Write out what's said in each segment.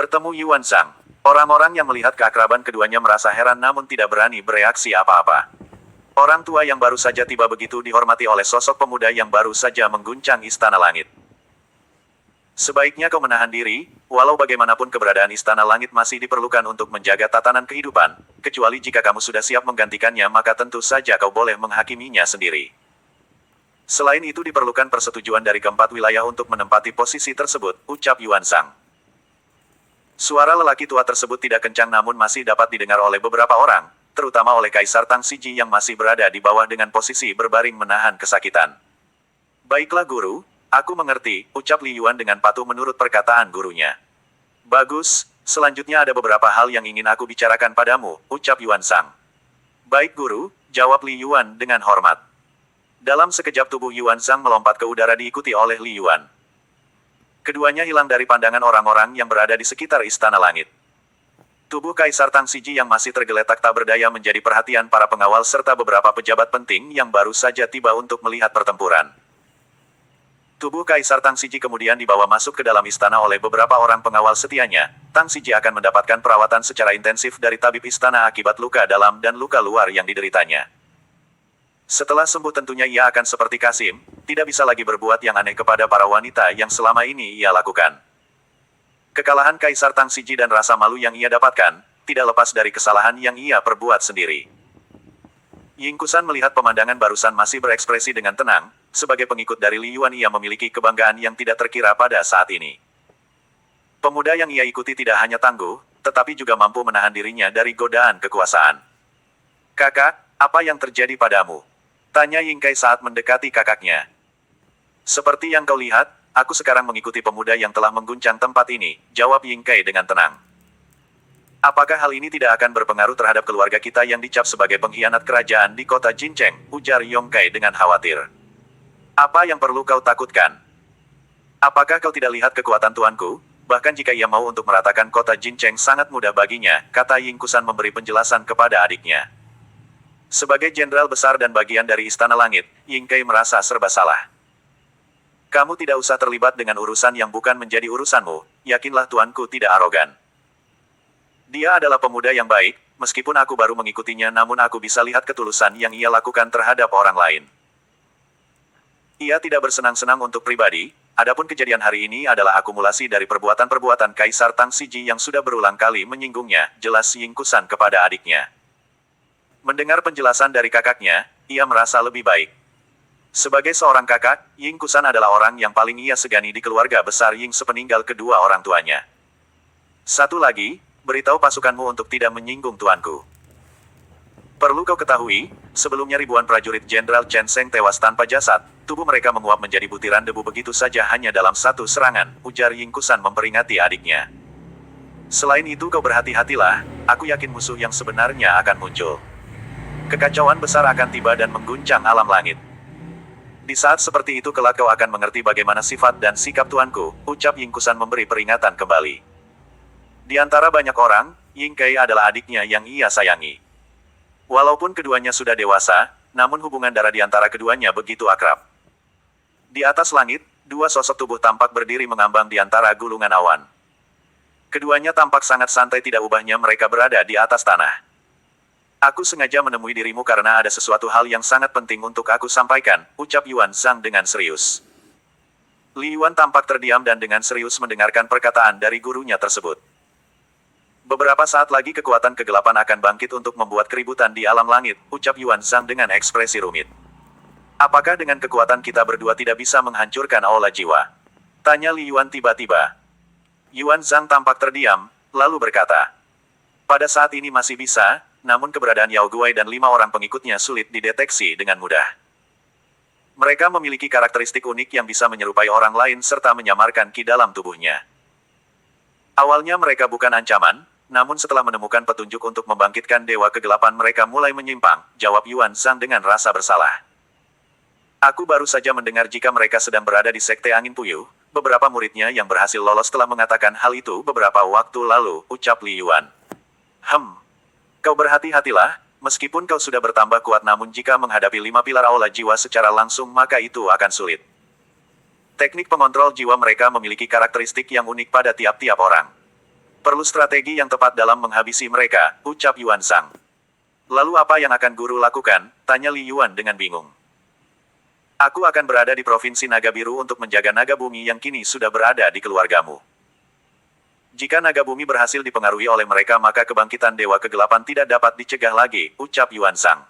Bertemu Yuan Zhang. Orang-orang yang melihat keakraban keduanya merasa heran namun tidak berani bereaksi apa-apa. Orang tua yang baru saja tiba begitu dihormati oleh sosok pemuda yang baru saja mengguncang Istana Langit. Sebaiknya kau menahan diri, walau bagaimanapun keberadaan Istana Langit masih diperlukan untuk menjaga tatanan kehidupan, kecuali jika kamu sudah siap menggantikannya maka tentu saja kau boleh menghakiminya sendiri. Selain itu diperlukan persetujuan dari keempat wilayah untuk menempati posisi tersebut, ucap Yuan Zhang. Suara lelaki tua tersebut tidak kencang namun masih dapat didengar oleh beberapa orang, terutama oleh Kaisar Tang Siji yang masih berada di bawah dengan posisi berbaring menahan kesakitan. Baiklah guru, aku mengerti, ucap Li Yuan dengan patuh menurut perkataan gurunya. Bagus, selanjutnya ada beberapa hal yang ingin aku bicarakan padamu, ucap Yuan Zhang. Baik guru, jawab Li Yuan dengan hormat. Dalam sekejap tubuh Yuan Zhang melompat ke udara diikuti oleh Li Yuan. Keduanya hilang dari pandangan orang-orang yang berada di sekitar Istana Langit. Tubuh Kaisar Tang Siji yang masih tergeletak tak berdaya menjadi perhatian para pengawal serta beberapa pejabat penting yang baru saja tiba untuk melihat pertempuran. Tubuh Kaisar Tang Siji kemudian dibawa masuk ke dalam istana oleh beberapa orang pengawal setianya. Tang Siji akan mendapatkan perawatan secara intensif dari tabib istana akibat luka dalam dan luka luar yang dideritanya. Setelah sembuh tentunya ia akan seperti Kasim, tidak bisa lagi berbuat yang aneh kepada para wanita yang selama ini ia lakukan. Kekalahan Kaisar Tang Siji dan rasa malu yang ia dapatkan, tidak lepas dari kesalahan yang ia perbuat sendiri. Ying Kusan melihat pemandangan barusan masih berekspresi dengan tenang, sebagai pengikut dari Li Yuan ia memiliki kebanggaan yang tidak terkira pada saat ini. Pemuda yang ia ikuti tidak hanya tangguh, tetapi juga mampu menahan dirinya dari godaan kekuasaan. Kakak, apa yang terjadi padamu? Tanya Ying Kai saat mendekati kakaknya. Seperti yang kau lihat, aku sekarang mengikuti pemuda yang telah mengguncang tempat ini, jawab Ying Kai dengan tenang. Apakah hal ini tidak akan berpengaruh terhadap keluarga kita yang dicap sebagai pengkhianat kerajaan di kota Jincheng, ujar Yong Kai dengan khawatir. Apa yang perlu kau takutkan? Apakah kau tidak lihat kekuatan tuanku? Bahkan jika ia mau untuk meratakan kota Jincheng sangat mudah baginya, kata Ying Kusan memberi penjelasan kepada adiknya. Sebagai jenderal besar dan bagian dari Istana Langit, Ying Kai merasa serba salah. Kamu tidak usah terlibat dengan urusan yang bukan menjadi urusanmu, yakinlah tuanku tidak arogan. Dia adalah pemuda yang baik, meskipun aku baru mengikutinya namun aku bisa lihat ketulusan yang ia lakukan terhadap orang lain. Ia tidak bersenang-senang untuk pribadi, adapun kejadian hari ini adalah akumulasi dari perbuatan-perbuatan Kaisar Tang Siji yang sudah berulang kali menyinggungnya, jelas Ying Kusan kepada adiknya. Mendengar penjelasan dari kakaknya, ia merasa lebih baik. Sebagai seorang kakak, Ying Kusan adalah orang yang paling ia segani di keluarga besar Ying sepeninggal kedua orang tuanya. Satu lagi, beritahu pasukanmu untuk tidak menyinggung tuanku. Perlu kau ketahui, sebelumnya ribuan prajurit Jenderal Chen Seng tewas tanpa jasad, tubuh mereka menguap menjadi butiran debu begitu saja hanya dalam satu serangan, ujar Ying Kusan memperingati adiknya. Selain itu kau berhati-hatilah, aku yakin musuh yang sebenarnya akan muncul. Kekacauan besar akan tiba dan mengguncang alam langit. Di saat seperti itu kelak kau akan mengerti bagaimana sifat dan sikap tuanku, ucap Ying Kusan memberi peringatan kembali. Di antara banyak orang, Ying Kai adalah adiknya yang ia sayangi. Walaupun keduanya sudah dewasa, namun hubungan darah di antara keduanya begitu akrab. Di atas langit, dua sosok tubuh tampak berdiri mengambang di antara gulungan awan. Keduanya tampak sangat santai tidak ubahnya mereka berada di atas tanah. Aku sengaja menemui dirimu karena ada sesuatu hal yang sangat penting untuk aku sampaikan, ucap Yuan Zhang dengan serius. Li Yuan tampak terdiam dan dengan serius mendengarkan perkataan dari gurunya tersebut. Beberapa saat lagi kekuatan kegelapan akan bangkit untuk membuat keributan di alam langit, ucap Yuan Zhang dengan ekspresi rumit. Apakah dengan kekuatan kita berdua tidak bisa menghancurkan aula jiwa? Tanya Li Yuan tiba-tiba. Yuan Zhang tampak terdiam, lalu berkata. Pada saat ini masih bisa, namun keberadaan Yao Guai dan 5 orang pengikutnya sulit dideteksi dengan mudah. Mereka memiliki karakteristik unik yang bisa menyerupai orang lain serta menyamarkan ki dalam tubuhnya. Awalnya mereka bukan ancaman, namun setelah menemukan petunjuk untuk membangkitkan dewa kegelapan mereka mulai menyimpang, jawab Yuan Zhang dengan rasa bersalah. Aku baru saja mendengar jika mereka sedang berada di Sekte Angin Puyuh, beberapa muridnya yang berhasil lolos telah mengatakan hal itu beberapa waktu lalu, ucap Li Yuan. Kau berhati-hatilah, meskipun kau sudah bertambah kuat namun jika menghadapi 5 pilar aula jiwa secara langsung maka itu akan sulit. Teknik pengontrol jiwa mereka memiliki karakteristik yang unik pada tiap-tiap orang. Perlu strategi yang tepat dalam menghabisi mereka, ucap Yuan Zhang. Lalu apa yang akan guru lakukan? Tanya Li Yuan dengan bingung. Aku akan berada di Provinsi Naga Biru untuk menjaga naga bumi yang kini sudah berada di keluargamu. Jika naga bumi berhasil dipengaruhi oleh mereka maka kebangkitan Dewa Kegelapan tidak dapat dicegah lagi, ucap Yuan Zhang.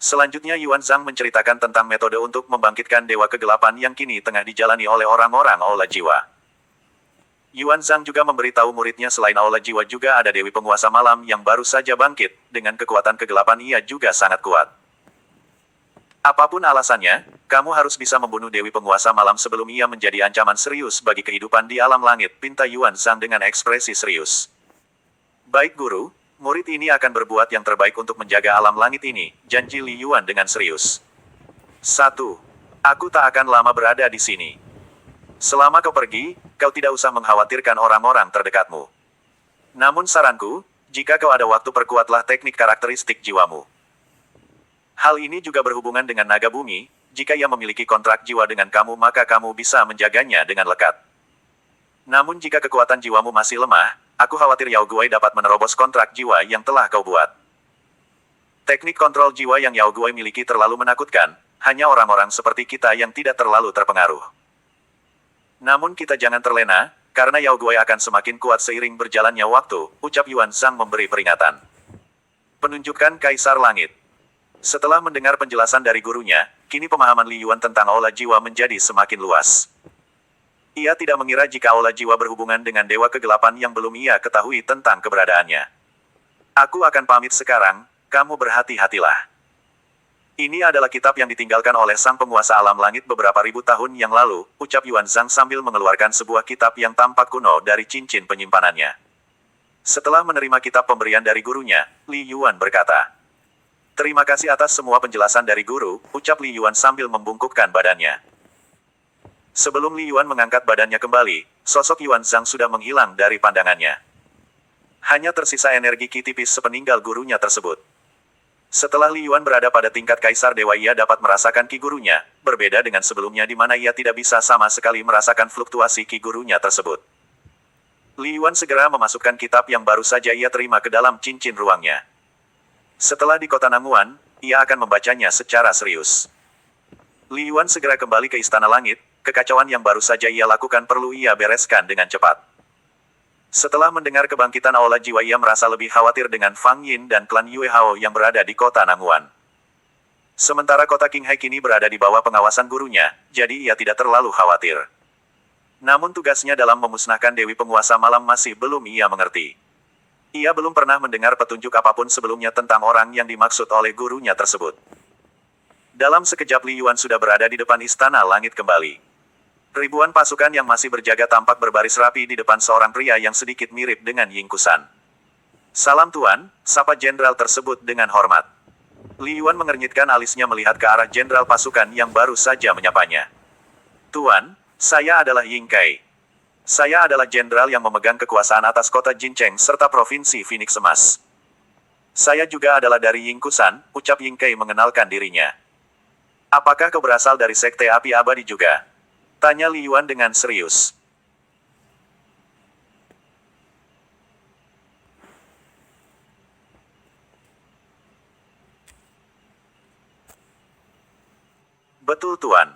Selanjutnya Yuan Zhang menceritakan tentang metode untuk membangkitkan Dewa Kegelapan yang kini tengah dijalani oleh orang-orang Aula Jiwa. Yuan Zhang juga memberitahu muridnya selain Aula Jiwa juga ada Dewi Penguasa Malam yang baru saja bangkit, dengan kekuatan kegelapan ia juga sangat kuat. Apapun alasannya, kamu harus bisa membunuh Dewi Penguasa Malam sebelum ia menjadi ancaman serius bagi kehidupan di alam langit, pinta Yuan Zhang dengan ekspresi serius. Baik guru, murid ini akan berbuat yang terbaik untuk menjaga alam langit ini, janji Li Yuan dengan serius. 1. Aku tak akan lama berada di sini. Selama kau pergi, kau tidak usah mengkhawatirkan orang-orang terdekatmu. Namun saranku, jika kau ada waktu perkuatlah teknik karakteristik jiwamu. Hal ini juga berhubungan dengan naga bumi, jika ia memiliki kontrak jiwa dengan kamu maka kamu bisa menjaganya dengan lekat. Namun jika kekuatan jiwamu masih lemah, aku khawatir Yao Guai dapat menerobos kontrak jiwa yang telah kau buat. Teknik kontrol jiwa yang Yao Guai miliki terlalu menakutkan, hanya orang-orang seperti kita yang tidak terlalu terpengaruh. Namun kita jangan terlena, karena Yao Guai akan semakin kuat seiring berjalannya waktu, ucap Yuan Zhang memberi peringatan. Penunjukan Kaisar Langit. Setelah mendengar penjelasan dari gurunya, kini pemahaman Li Yuan tentang aula jiwa menjadi semakin luas. Ia tidak mengira jika aula jiwa berhubungan dengan Dewa Kegelapan yang belum ia ketahui tentang keberadaannya. Aku akan pamit sekarang, kamu berhati-hatilah. Ini adalah kitab yang ditinggalkan oleh sang penguasa alam langit beberapa ribu tahun yang lalu, ucap Yuan Zhang sambil mengeluarkan sebuah kitab yang tampak kuno dari cincin penyimpanannya. Setelah menerima kitab pemberian dari gurunya, Li Yuan berkata, "Terima kasih atas semua penjelasan dari guru," ucap Li Yuan sambil membungkukkan badannya. Sebelum Li Yuan mengangkat badannya kembali, sosok Yuan Zhang sudah menghilang dari pandangannya. Hanya tersisa energi ki tipis sepeninggal gurunya tersebut. Setelah Li Yuan berada pada tingkat Kaisar Dewa ia dapat merasakan ki gurunya, berbeda dengan sebelumnya di mana ia tidak bisa sama sekali merasakan fluktuasi ki gurunya tersebut. Li Yuan segera memasukkan kitab yang baru saja ia terima ke dalam cincin ruangnya. Setelah di kota Nanguan, ia akan membacanya secara serius. Li Yuan segera kembali ke Istana Langit, kekacauan yang baru saja ia lakukan perlu ia bereskan dengan cepat. Setelah mendengar kebangkitan aula jiwa ia merasa lebih khawatir dengan Fang Yin dan klan Yue Hao yang berada di kota Nanguan. Sementara kota Qinghai kini berada di bawah pengawasan gurunya, jadi ia tidak terlalu khawatir. Namun tugasnya dalam memusnahkan Dewi Penguasa Malam masih belum ia mengerti. Ia belum pernah mendengar petunjuk apapun sebelumnya tentang orang yang dimaksud oleh gurunya tersebut. Dalam sekejap Li Yuan sudah berada di depan Istana Langit kembali. Ribuan pasukan yang masih berjaga tampak berbaris rapi di depan seorang pria yang sedikit mirip dengan Ying Kusan. "Salam Tuan," sapa jenderal tersebut dengan hormat. Li Yuan mengernyitkan alisnya melihat ke arah jenderal pasukan yang baru saja menyapanya. "Tuan, saya adalah Ying Kai. Saya adalah jenderal yang memegang kekuasaan atas kota Jincheng serta provinsi Phoenix Emas. Saya juga adalah dari Ying Kusan," ucap Ying Kai mengenalkan dirinya. "Apakah kau berasal dari Sekte Api Abadi juga?" tanya Li Yuan dengan serius. "Betul Tuan.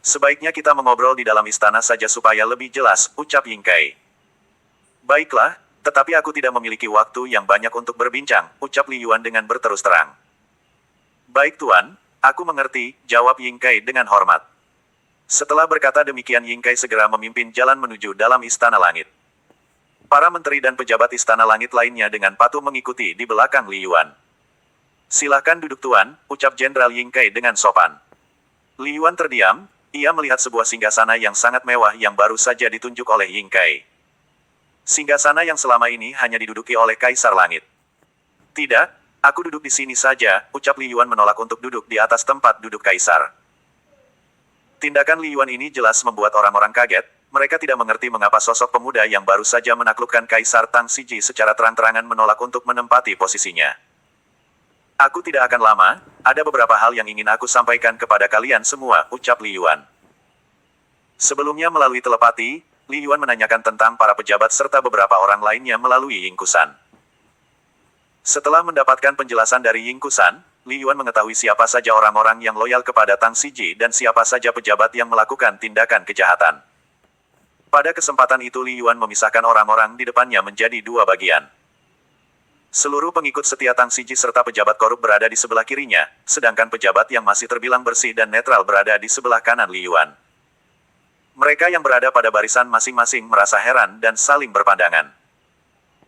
Sebaiknya kita mengobrol di dalam istana saja supaya lebih jelas," ucap Ying Kai. "Baiklah, tetapi aku tidak memiliki waktu yang banyak untuk berbincang," ucap Li Yuan dengan berterus terang. "Baik Tuan, aku mengerti," jawab Ying Kai dengan hormat. Setelah berkata demikian Ying Kai segera memimpin jalan menuju dalam Istana Langit. Para menteri dan pejabat Istana Langit lainnya dengan patuh mengikuti di belakang Li Yuan. "Silahkan duduk Tuan," ucap Jenderal Ying Kai dengan sopan. Li Yuan terdiam, ia melihat sebuah singgasana yang sangat mewah yang baru saja ditunjuk oleh Ying Kai. Singgasana yang selama ini hanya diduduki oleh Kaisar Langit. "Tidak, aku duduk di sini saja," ucap Li Yuan menolak untuk duduk di atas tempat duduk Kaisar. Tindakan Li Yuan ini jelas membuat orang-orang kaget, mereka tidak mengerti mengapa sosok pemuda yang baru saja menaklukkan Kaisar Tang Siji secara terang-terangan menolak untuk menempati posisinya. "Aku tidak akan lama, ada beberapa hal yang ingin aku sampaikan kepada kalian semua," ucap Li Yuan. Sebelumnya melalui telepati, Li Yuan menanyakan tentang para pejabat serta beberapa orang lainnya melalui Ying Kusan. Setelah mendapatkan penjelasan dari Ying Kusan, Li Yuan mengetahui siapa saja orang-orang yang loyal kepada Tang Siji dan siapa saja pejabat yang melakukan tindakan kejahatan. Pada kesempatan itu Li Yuan memisahkan orang-orang di depannya menjadi dua bagian. Seluruh pengikut setia Tang Siji serta pejabat korup berada di sebelah kirinya, sedangkan pejabat yang masih terbilang bersih dan netral berada di sebelah kanan Li Yuan. Mereka yang berada pada barisan masing-masing merasa heran dan saling berpandangan.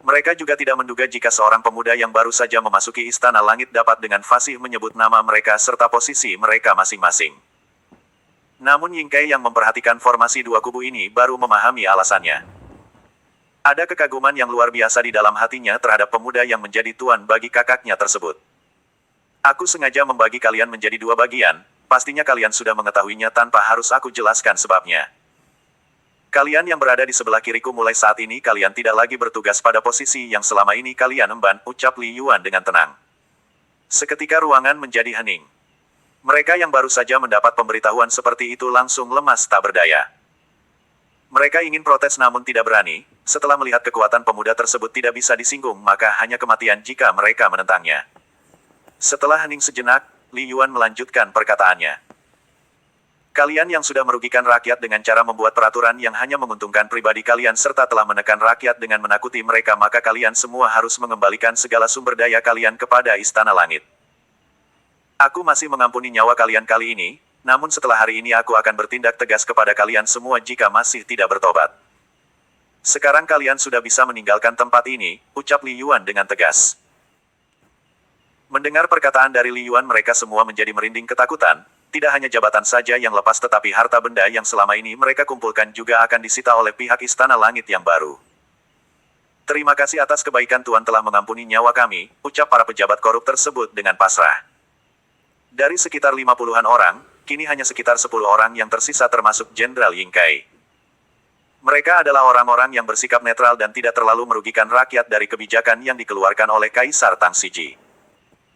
Mereka juga tidak menduga jika seorang pemuda yang baru saja memasuki Istana Langit dapat dengan fasih menyebut nama mereka serta posisi mereka masing-masing. Namun Ying Kai yang memperhatikan formasi dua kubu ini baru memahami alasannya. Ada kekaguman yang luar biasa di dalam hatinya terhadap pemuda yang menjadi tuan bagi kakaknya tersebut. Aku sengaja membagi kalian menjadi dua bagian, pastinya kalian sudah mengetahuinya tanpa harus aku jelaskan sebabnya. Kalian yang berada di sebelah kiriku mulai saat ini kalian tidak lagi bertugas pada posisi yang selama ini kalian emban, ucap Li Yuan dengan tenang. Seketika ruangan menjadi hening. Mereka yang baru saja mendapat pemberitahuan seperti itu langsung lemas tak berdaya. Mereka ingin protes namun tidak berani, setelah melihat kekuatan pemuda tersebut tidak bisa disinggung maka hanya kematian jika mereka menentangnya. Setelah hening sejenak, Li Yuan melanjutkan perkataannya. Kalian yang sudah merugikan rakyat dengan cara membuat peraturan yang hanya menguntungkan pribadi kalian serta telah menekan rakyat dengan menakuti mereka maka kalian semua harus mengembalikan segala sumber daya kalian kepada Istana Langit. Aku masih mengampuni nyawa kalian kali ini, namun setelah hari ini aku akan bertindak tegas kepada kalian semua jika masih tidak bertobat. Sekarang kalian sudah bisa meninggalkan tempat ini, ucap Li Yuan dengan tegas. Mendengar perkataan dari Li Yuan mereka semua menjadi merinding ketakutan, tidak hanya jabatan saja yang lepas tetapi harta benda yang selama ini mereka kumpulkan juga akan disita oleh pihak Istana Langit yang baru. Terima kasih atas kebaikan Tuan telah mengampuni nyawa kami, ucap para pejabat korup tersebut dengan pasrah. Dari sekitar 50-an orang, kini hanya sekitar 10 orang yang tersisa termasuk Jenderal Ying Kai. Mereka adalah orang-orang yang bersikap netral dan tidak terlalu merugikan rakyat dari kebijakan yang dikeluarkan oleh Kaisar Tang Siji.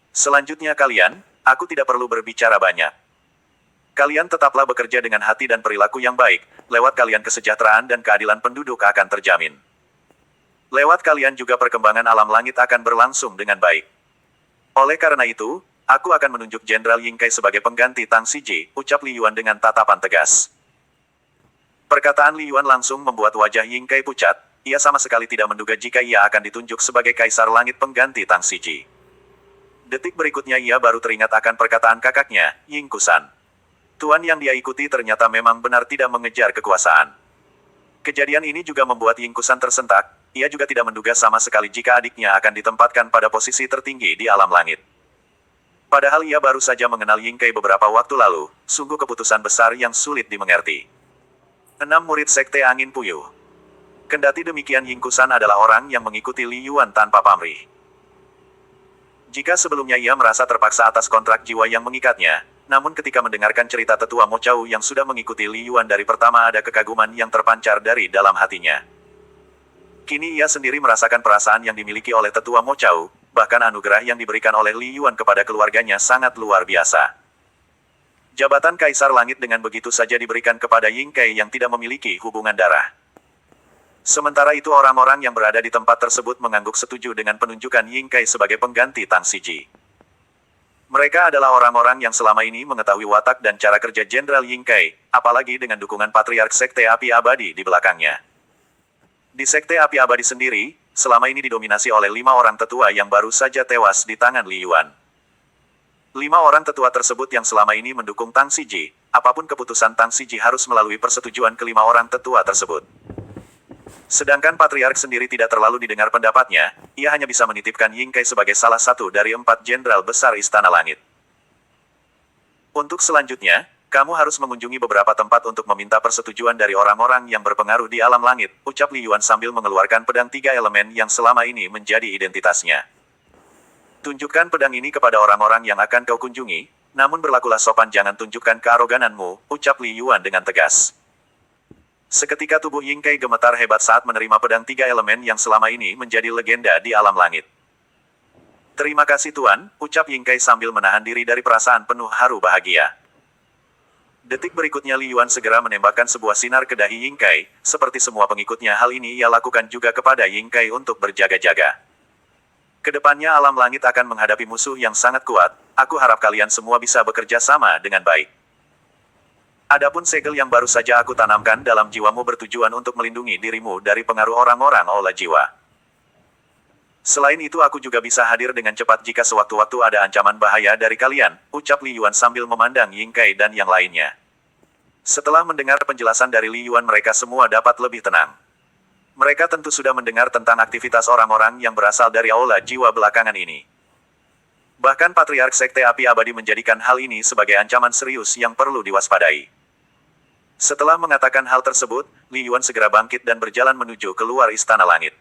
Selanjutnya kalian, aku tidak perlu berbicara banyak. Kalian tetaplah bekerja dengan hati dan perilaku yang baik, lewat kalian kesejahteraan dan keadilan penduduk akan terjamin. Lewat kalian juga perkembangan alam langit akan berlangsung dengan baik. Oleh karena itu, aku akan menunjuk Jenderal Ying Kai sebagai pengganti Tang Siji, ucap Li Yuan dengan tatapan tegas. Perkataan Li Yuan langsung membuat wajah Ying Kai pucat, ia sama sekali tidak menduga jika ia akan ditunjuk sebagai Kaisar Langit pengganti Tang Siji. Detik berikutnya ia baru teringat akan perkataan kakaknya, Ying Kusan. Tuan yang dia ikuti ternyata memang benar tidak mengejar kekuasaan. Kejadian ini juga membuat Ying Kusan tersentak, ia juga tidak menduga sama sekali jika adiknya akan ditempatkan pada posisi tertinggi di alam langit. Padahal ia baru saja mengenal Ying Kai beberapa waktu lalu, sungguh keputusan besar yang sulit dimengerti. 6 murid Sekte Angin Puyuh. Kendati demikian Ying Kusan adalah orang yang mengikuti Li Yuan tanpa pamrih. Jika sebelumnya ia merasa terpaksa atas kontrak jiwa yang mengikatnya, namun ketika mendengarkan cerita tetua Mo Chao yang sudah mengikuti Li Yuan dari pertama ada kekaguman yang terpancar dari dalam hatinya. Kini ia sendiri merasakan perasaan yang dimiliki oleh tetua Mo Chao, bahkan anugerah yang diberikan oleh Li Yuan kepada keluarganya sangat luar biasa. Jabatan Kaisar Langit dengan begitu saja diberikan kepada Ying Kai yang tidak memiliki hubungan darah. Sementara itu orang-orang yang berada di tempat tersebut mengangguk setuju dengan penunjukan Ying Kai sebagai pengganti Tang Siji. Mereka adalah orang-orang yang selama ini mengetahui watak dan cara kerja Jenderal Ying Kai, apalagi dengan dukungan Patriark Sekte Api Abadi di belakangnya. Di Sekte Api Abadi sendiri, selama ini didominasi oleh 5 orang tetua yang baru saja tewas di tangan Li Yuan. 5 orang tetua tersebut yang selama ini mendukung Tang Siji, apapun keputusan Tang Siji harus melalui persetujuan ke-5 orang tetua tersebut. Sedangkan Patriark sendiri tidak terlalu didengar pendapatnya, ia hanya bisa menitipkan Ying Kai sebagai salah satu dari 4 jenderal besar Istana Langit. Untuk selanjutnya, kamu harus mengunjungi beberapa tempat untuk meminta persetujuan dari orang-orang yang berpengaruh di alam langit, ucap Li Yuan sambil mengeluarkan pedang 3 elemen yang selama ini menjadi identitasnya. Tunjukkan pedang ini kepada orang-orang yang akan kau kunjungi, namun berlakulah sopan jangan tunjukkan kearogananmu, ucap Li Yuan dengan tegas. Seketika tubuh Ying Kai gemetar hebat saat menerima pedang 3 elemen yang selama ini menjadi legenda di alam langit. Terima kasih Tuan, ucap Ying Kai sambil menahan diri dari perasaan penuh haru bahagia. Detik berikutnya Li Yuan segera menembakkan sebuah sinar ke dahi Ying Kai, seperti semua pengikutnya hal ini ia lakukan juga kepada Ying Kai untuk berjaga-jaga. Kedepannya alam langit akan menghadapi musuh yang sangat kuat, aku harap kalian semua bisa bekerja sama dengan baik. Adapun segel yang baru saja aku tanamkan dalam jiwamu bertujuan untuk melindungi dirimu dari pengaruh orang-orang olah jiwa. Selain itu aku juga bisa hadir dengan cepat jika sewaktu-waktu ada ancaman bahaya dari kalian, ucap Li Yuan sambil memandang Ying Kai dan yang lainnya. Setelah mendengar penjelasan dari Li Yuan mereka semua dapat lebih tenang. Mereka tentu sudah mendengar tentang aktivitas orang-orang yang berasal dari aula jiwa belakangan ini. Bahkan Patriark Sekte Api Abadi menjadikan hal ini sebagai ancaman serius yang perlu diwaspadai. Setelah mengatakan hal tersebut, Li Yuan segera bangkit dan berjalan menuju keluar Istana Langit.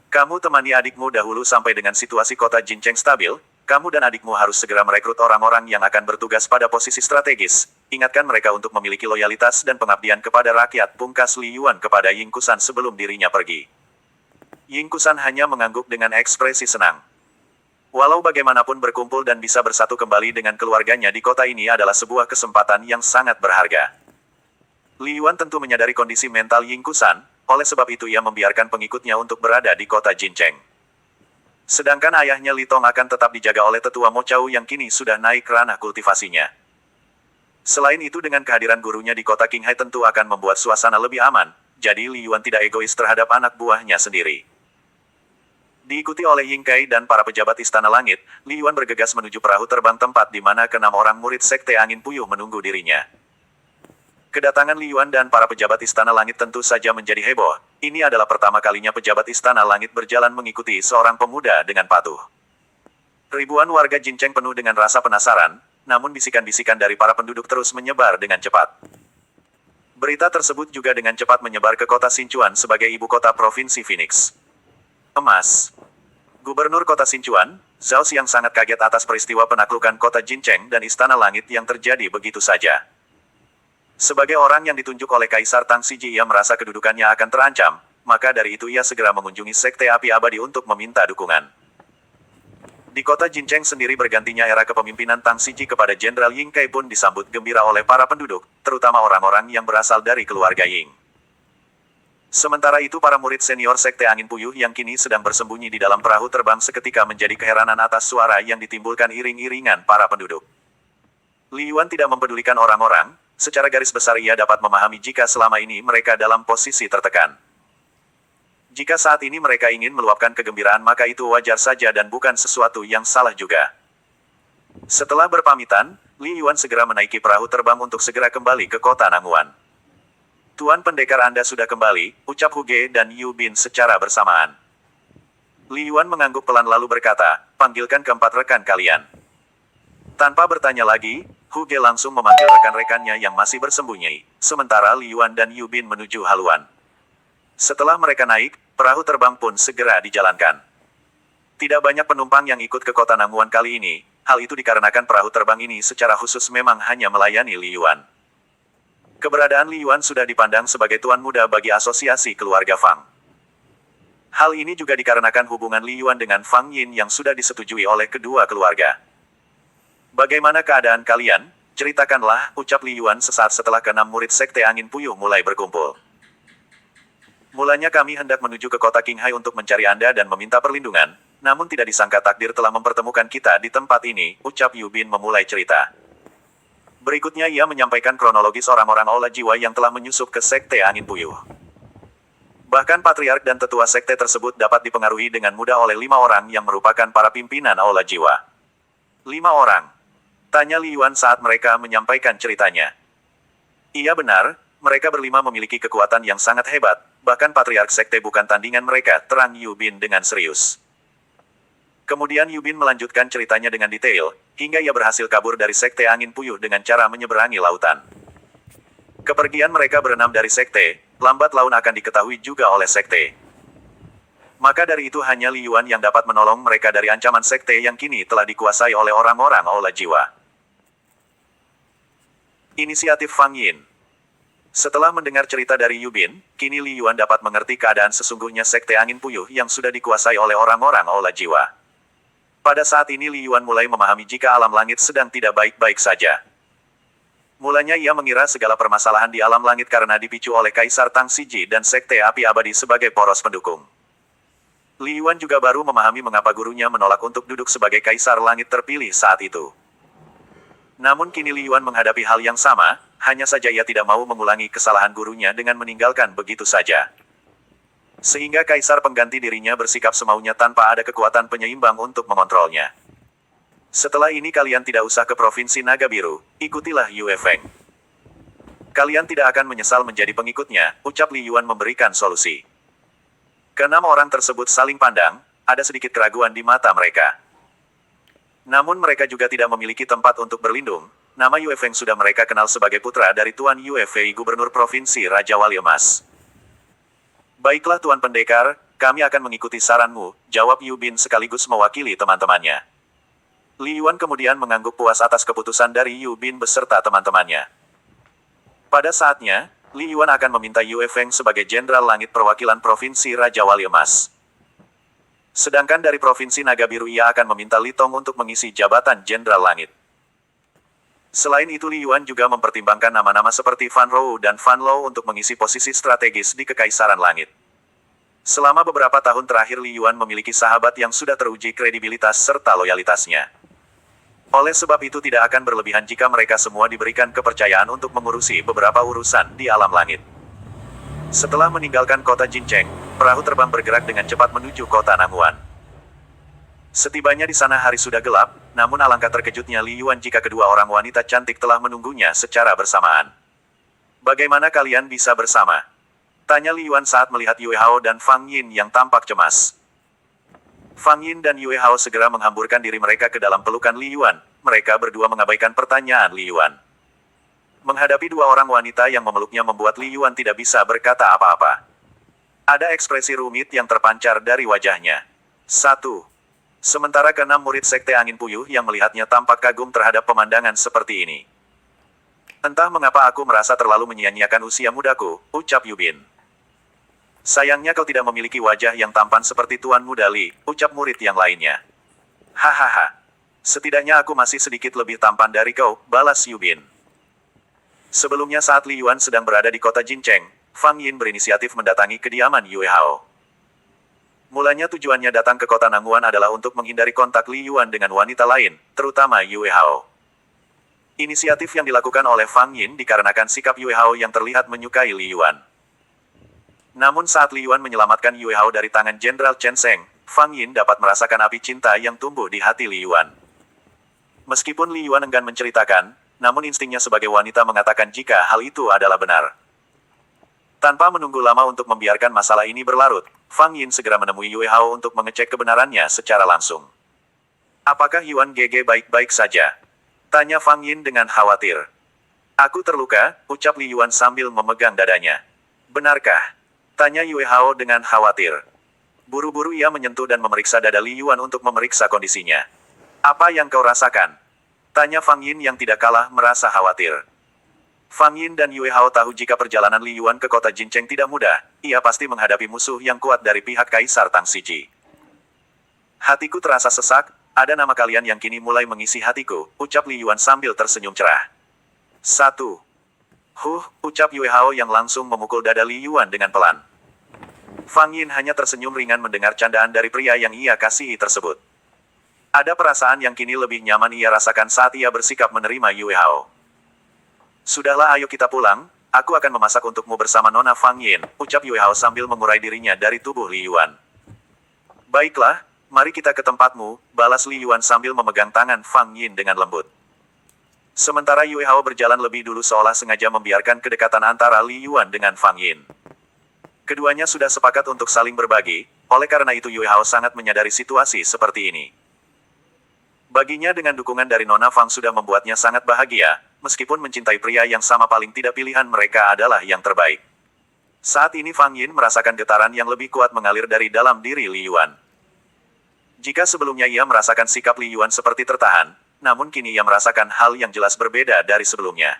Kamu temani adikmu dahulu sampai dengan situasi kota Jincheng stabil, kamu dan adikmu harus segera merekrut orang-orang yang akan bertugas pada posisi strategis. Ingatkan mereka untuk memiliki loyalitas dan pengabdian kepada rakyat, pungkas Li Yuan kepada Ying Kusan sebelum dirinya pergi. Ying Kusan hanya mengangguk dengan ekspresi senang. Walau bagaimanapun berkumpul dan bisa bersatu kembali dengan keluarganya di kota ini adalah sebuah kesempatan yang sangat berharga. Li Yuan tentu menyadari kondisi mental Ying Kusan, oleh sebab itu ia membiarkan pengikutnya untuk berada di kota Jincheng. Sedangkan ayahnya Li Tong akan tetap dijaga oleh tetua Mo Chao yang kini sudah naik ranah kultivasinya. Selain itu dengan kehadiran gurunya di kota Qinghai tentu akan membuat suasana lebih aman, jadi Li Yuan tidak egois terhadap anak buahnya sendiri. Diikuti oleh Ying Kai dan para pejabat Istana Langit, Li Yuan bergegas menuju perahu terbang tempat di mana ke-6 orang murid Sekte Angin Puyuh menunggu dirinya. Kedatangan Li Yuan dan para pejabat Istana Langit tentu saja menjadi heboh. Ini adalah pertama kalinya pejabat Istana Langit berjalan mengikuti seorang pemuda dengan patuh. Ribuan warga Jincheng penuh dengan rasa penasaran, namun bisikan-bisikan dari para penduduk terus menyebar dengan cepat. Berita tersebut juga dengan cepat menyebar ke kota Sichuan sebagai ibu kota Provinsi Phoenix. Emas. Gubernur kota Sichuan, Zhao Xiang sangat kaget atas peristiwa penaklukan kota Jincheng dan Istana Langit yang terjadi begitu saja. Sebagai orang yang ditunjuk oleh Kaisar Tang Siji ia merasa kedudukannya akan terancam, maka dari itu ia segera mengunjungi Sekte Api Abadi untuk meminta dukungan. Di kota Jincheng sendiri bergantinya era kepemimpinan Tang Siji kepada Jenderal Ying Kai pun disambut gembira oleh para penduduk, terutama orang-orang yang berasal dari keluarga Ying. Sementara itu para murid senior Sekte Angin Puyuh yang kini sedang bersembunyi di dalam perahu terbang seketika menjadi keheranan atas suara yang ditimbulkan iring-iringan para penduduk. Li Yuan tidak mempedulikan orang-orang, secara garis besar ia dapat memahami jika selama ini mereka dalam posisi tertekan. Jika saat ini mereka ingin meluapkan kegembiraan maka itu wajar saja dan bukan sesuatu yang salah juga. Setelah berpamitan, Li Yuan segera menaiki perahu terbang untuk segera kembali ke kota Nanguan. Tuan pendekar Anda sudah kembali, ucap Huge dan Yu Bin secara bersamaan. Li Yuan mengangguk pelan lalu berkata, panggilkan keempat rekan kalian. Tanpa bertanya lagi, Huge langsung memanggil rekan-rekannya yang masih bersembunyi, sementara Li Yuan dan Yu Bin menuju haluan. Setelah mereka naik, perahu terbang pun segera dijalankan. Tidak banyak penumpang yang ikut ke kota Nanguan kali ini, hal itu dikarenakan perahu terbang ini secara khusus memang hanya melayani Li Yuan. Keberadaan Li Yuan sudah dipandang sebagai tuan muda bagi asosiasi keluarga Fang. Hal ini juga dikarenakan hubungan Li Yuan dengan Fang Yin yang sudah disetujui oleh kedua keluarga. Bagaimana keadaan kalian? Ceritakanlah, ucap Li Yuan sesaat setelah ke-6 murid Sekte Angin Puyuh mulai berkumpul. Mulanya kami hendak menuju ke kota Qinghai untuk mencari Anda dan meminta perlindungan, namun tidak disangka takdir telah mempertemukan kita di tempat ini, ucap Yu Bin memulai cerita. Berikutnya ia menyampaikan kronologis orang-orang aula jiwa yang telah menyusup ke Sekte Angin Puyuh. Bahkan Patriark dan tetua sekte tersebut dapat dipengaruhi dengan mudah oleh 5 orang yang merupakan para pimpinan aula jiwa. 5 orang? Tanya Li Yuan saat mereka menyampaikan ceritanya. Iya benar, mereka berlima memiliki kekuatan yang sangat hebat, bahkan Patriark sekte bukan tandingan mereka, terang Yu Bin dengan serius. Kemudian Yu Bin melanjutkan ceritanya dengan detail, hingga ia berhasil kabur dari Sekte Angin Puyuh dengan cara menyeberangi lautan. Kepergian mereka berenam dari sekte, lambat laun akan diketahui juga oleh sekte. Maka dari itu hanya Li Yuan yang dapat menolong mereka dari ancaman sekte yang kini telah dikuasai oleh orang-orang aula jiwa. Inisiatif Fang Yin. Setelah mendengar cerita dari Yu Bin, kini Li Yuan dapat mengerti keadaan sesungguhnya Sekte Angin Puyuh yang sudah dikuasai oleh orang-orang aula jiwa. Pada saat ini Li Yuan mulai memahami jika alam langit sedang tidak baik-baik saja. Mulanya ia mengira segala permasalahan di alam langit karena dipicu oleh Kaisar Tang Siji dan Sekte Api Abadi sebagai poros pendukung. Li Yuan juga baru memahami mengapa gurunya menolak untuk duduk sebagai Kaisar Langit terpilih saat itu. Namun kini Li Yuan menghadapi hal yang sama, hanya saja ia tidak mau mengulangi kesalahan gurunya dengan meninggalkan begitu saja. Sehingga Kaisar pengganti dirinya bersikap semaunya tanpa ada kekuatan penyeimbang untuk mengontrolnya. Setelah ini kalian tidak usah ke Provinsi Naga Biru, ikutilah Yue Feng. Kalian tidak akan menyesal menjadi pengikutnya, ucap Li Yuan memberikan solusi. Keenam orang tersebut saling pandang, ada sedikit keraguan di mata mereka. Namun mereka juga tidak memiliki tempat untuk berlindung, nama Yue Feng sudah mereka kenal sebagai putra dari Tuan Yue Fei Gubernur Provinsi Raja Wali Emas. Baiklah Tuan Pendekar, kami akan mengikuti saranmu, jawab Yu Bin sekaligus mewakili teman-temannya. Li Yuan kemudian mengangguk puas atas keputusan dari Yu Bin beserta teman-temannya. Pada saatnya, Li Yuan akan meminta Yue Feng sebagai Jenderal Langit Perwakilan Provinsi Raja Wali Emas. Sedangkan dari Provinsi Naga Biru ia akan meminta Li Tong untuk mengisi jabatan Jenderal Langit. Selain itu Li Yuan juga mempertimbangkan nama-nama seperti Fan Rou dan Fan Lo untuk mengisi posisi strategis di Kekaisaran Langit. Selama beberapa tahun terakhir Li Yuan memiliki sahabat yang sudah teruji kredibilitas serta loyalitasnya. Oleh sebab itu tidak akan berlebihan jika mereka semua diberikan kepercayaan untuk mengurusi beberapa urusan di alam langit. Setelah meninggalkan kota Jincheng, perahu terbang bergerak dengan cepat menuju kota Nanguan. Setibanya di sana hari sudah gelap, namun alangkah terkejutnya Li Yuan jika kedua orang wanita cantik telah menunggunya secara bersamaan. Bagaimana kalian bisa bersama? Tanya Li Yuan saat melihat Yue Hao dan Fang Yin yang tampak cemas. Fang Yin dan Yue Hao segera menghamburkan diri mereka ke dalam pelukan Li Yuan. Mereka berdua mengabaikan pertanyaan Li Yuan. Menghadapi dua orang wanita yang memeluknya membuat Li Yuan tidak bisa berkata apa-apa. Ada ekspresi rumit yang terpancar dari wajahnya. 1. Sementara keenam murid Sekte Angin Puyuh yang melihatnya tampak kagum terhadap pemandangan seperti ini. Entah mengapa aku merasa terlalu menyia-nyiakan usia mudaku, ucap Yu Bin. Sayangnya kau tidak memiliki wajah yang tampan seperti Tuan Muda Li, ucap murid yang lainnya. Hahaha. Setidaknya aku masih sedikit lebih tampan dari kau, balas Yu Bin. Sebelumnya saat Li Yuan sedang berada di kota Jincheng, Fang Yin berinisiatif mendatangi kediaman Yue Hao. Mulanya tujuannya datang ke kota Nanguan adalah untuk menghindari kontak Li Yuan dengan wanita lain, terutama Yue Hao. Inisiatif yang dilakukan oleh Fang Yin dikarenakan sikap Yue Hao yang terlihat menyukai Li Yuan. Namun saat Li Yuan menyelamatkan Yue Hao dari tangan Jenderal Chen Sheng, Fang Yin dapat merasakan api cinta yang tumbuh di hati Li Yuan. Meskipun Li Yuan enggan menceritakan, namun instingnya sebagai wanita mengatakan jika hal itu adalah benar. Tanpa menunggu lama untuk membiarkan masalah ini berlarut, Fang Yin segera menemui Yue Hao untuk mengecek kebenarannya secara langsung. Apakah Yuan GG baik-baik saja? Tanya Fang Yin dengan khawatir. Aku terluka, ucap Li Yuan sambil memegang dadanya. Benarkah? Tanya Yue Hao dengan khawatir. Buru-buru ia menyentuh dan memeriksa dada Li Yuan untuk memeriksa kondisinya. Apa yang kau rasakan? Tanya Fang Yin yang tidak kalah merasa khawatir. Fang Yin dan Yue Hao tahu jika perjalanan Li Yuan ke kota Jincheng tidak mudah, ia pasti menghadapi musuh yang kuat dari pihak Kaisar Tang Siji. Hatiku terasa sesak, ada nama kalian yang kini mulai mengisi hatiku, ucap Li Yuan sambil tersenyum cerah. 1. Ucap Yue Hao yang langsung memukul dada Li Yuan dengan pelan. Fang Yin hanya tersenyum ringan mendengar candaan dari pria yang ia kasihi tersebut. Ada perasaan yang kini lebih nyaman ia rasakan saat ia bersikap menerima Yue Hao. Sudahlah ayo kita pulang, aku akan memasak untukmu bersama Nona Fang Yin, ucap Yue Hao sambil mengurai dirinya dari tubuh Li Yuan. Baiklah, mari kita ke tempatmu, balas Li Yuan sambil memegang tangan Fang Yin dengan lembut. Sementara Yue Hao berjalan lebih dulu seolah sengaja membiarkan kedekatan antara Li Yuan dengan Fang Yin. Keduanya sudah sepakat untuk saling berbagi, oleh karena itu Yue Hao sangat menyadari situasi seperti ini. Baginya dengan dukungan dari Nona Fang sudah membuatnya sangat bahagia, meskipun mencintai pria yang sama paling tidak pilihan mereka adalah yang terbaik. Saat ini Fang Yin merasakan getaran yang lebih kuat mengalir dari dalam diri Li Yuan. Jika sebelumnya ia merasakan sikap Li Yuan seperti tertahan, namun kini ia merasakan hal yang jelas berbeda dari sebelumnya.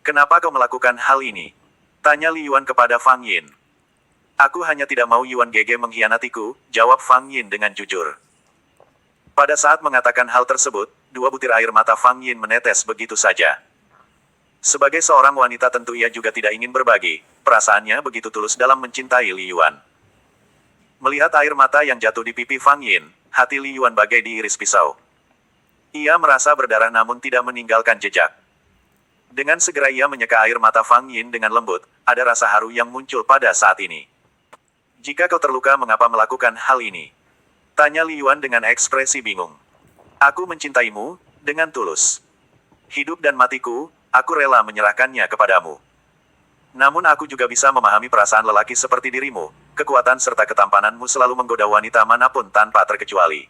Kenapa kau melakukan hal ini? Tanya Li Yuan kepada Fang Yin. Aku hanya tidak mau Yuan GG mengkhianatiku, jawab Fang Yin dengan jujur. Pada saat mengatakan hal tersebut, dua butir air mata Fang Yin menetes begitu saja. Sebagai seorang wanita tentu ia juga tidak ingin berbagi, perasaannya begitu tulus dalam mencintai Li Yuan. Melihat air mata yang jatuh di pipi Fang Yin, hati Li Yuan bagai diiris pisau. Ia merasa berdarah namun tidak meninggalkan jejak. Dengan segera ia menyeka air mata Fang Yin dengan lembut, ada rasa haru yang muncul pada saat ini. Jika kau terluka mengapa melakukan hal ini? Tanya Li Yuan dengan ekspresi bingung. Aku mencintaimu, dengan tulus. Hidup dan matiku, aku rela menyerahkannya kepadamu. Namun aku juga bisa memahami perasaan lelaki seperti dirimu, kekuatan serta ketampananmu selalu menggoda wanita manapun tanpa terkecuali.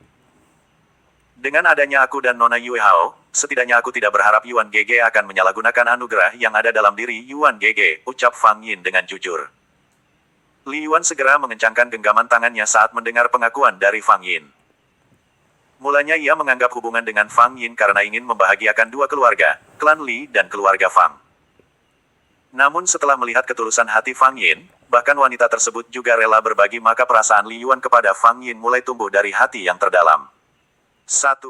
Dengan adanya aku dan Nona Yue Hao, setidaknya aku tidak berharap Yuan Gege akan menyalahgunakan anugerah yang ada dalam diri Yuan Gege, ucap Fang Yin dengan jujur. Li Yuan segera mengencangkan genggaman tangannya saat mendengar pengakuan dari Fang Yin. Mulanya ia menganggap hubungan dengan Fang Yin karena ingin membahagiakan dua keluarga, klan Li dan keluarga Fang. Namun setelah melihat ketulusan hati Fang Yin, bahkan wanita tersebut juga rela berbagi maka perasaan Li Yuan kepada Fang Yin mulai tumbuh dari hati yang terdalam. 1.